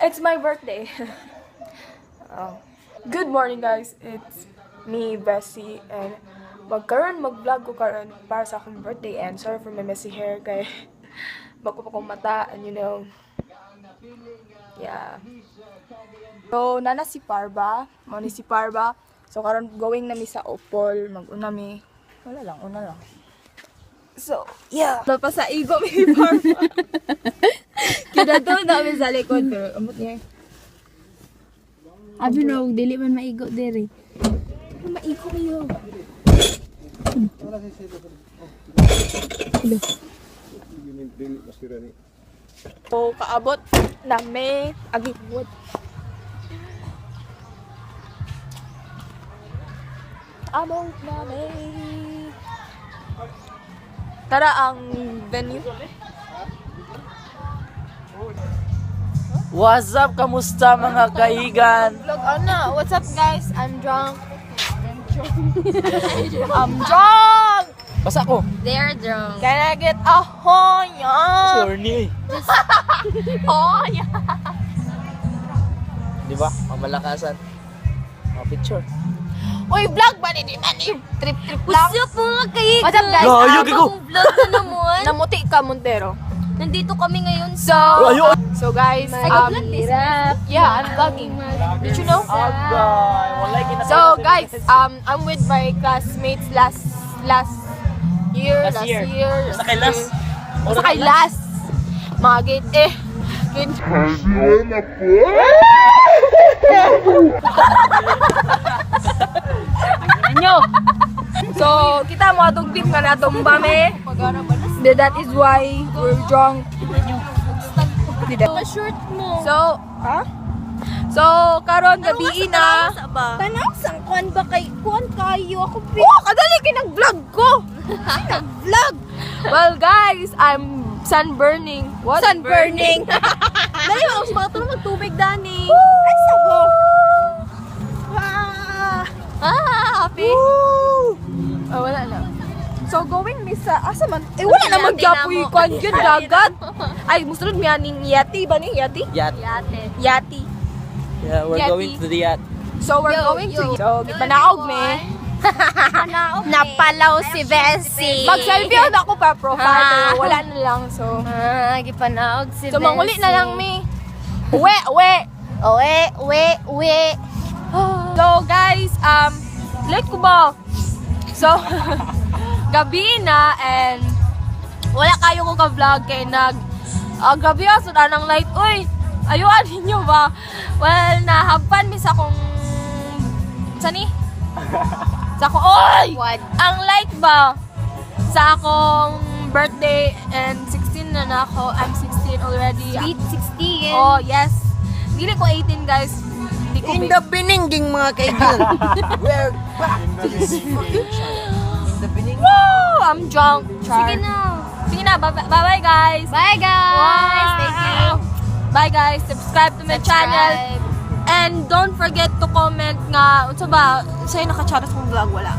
It's my birthday. Oh. Good morning guys, it's me, Bessie, and mag-vlog ko karon para sa akong birthday, and sorry for my messy hair kay bago pa kong mata, and you know, yeah. So, nana si Parba, si Parba. So, karon going na mi sa Opol, mag-una mi. Una lang. So, yeah. Napasaigo mi Parba. Kaya doon namin sa likod, pero amot niya. Abi no, dili man maigo diri. Maigo kayo. So, kaabot nami agibot. Abot nami. Tara ang venue. What's up? Kamusta mga kaigan? Vlog Anna, what's up guys? I'm drunk. I'm drunk. Basta ko. They're drunk. Can I get a hoya? Sorry. Hoya. Di ba? Mamalakasan. Mga picture. Uy, vlog ba ni man eh? Trip lang. What's up mga kaigan? What's up guys? Layo, gigo. Vlog na naman. Namuti ka Montero. Nandito kami ngayon So, Ayun. so guys, yeah, I'm vlogging. Did you know? Agay. Walay kinatay So na guys, sila. I'm with my classmates last year. Basta kay last. Basta kay last. Mga gate Gate. Nyo. So, kita mo atong team nga natong bame. That is why we're drunk. shirt mo. So, So, karon gabi na. Tanaw sang kuan ba kay kuan kayo ako Oh, kadali kay nag-vlog ko. Nag-vlog. Well, guys, I'm sunburning. What? sunburning. Dali mo sa mga tulong magtubig dani. Ay sabo. Happy. Oh, wala na. So, going mi sa asa man? Wala na magyapoy kuan gyud dagat. Ay, musulod mi aning Yeti ba ni Yeti? Yacht. Yeti. Yeah, we're Yeti. going to the yacht. So, we're going to So, gipanaog mi. Napalaw si Bessie. Mag-selfie ako pa profile pero wala na lang. So, Gipanaog si so manguli na lang mi. Uwe. Uwe. So guys, late ko ba? So, gabi na and wala kayo ko ka-vlog kay gabi aso na ng light. Uy, ayuan ninyo ba? Well, nahapan mi sa akong sani? Sa akong, oy! What? Ang light ba? Sa akong birthday and 16 na ako. I'm 16 already. Sweet 16. Oh, yes. Dili ko 18 guys. Hindi ko In the biningging mga kaigan. We're back to this footage. In the biningging. Woo! I'm drunk. Sige na. Sige na. Bye-bye guys. Bye guys. Wow. Thank you. Bye guys. Subscribe to my channel. And don't forget to comment nga. Unsa ba? Sa'yo naka-chat akong vlog? Wala.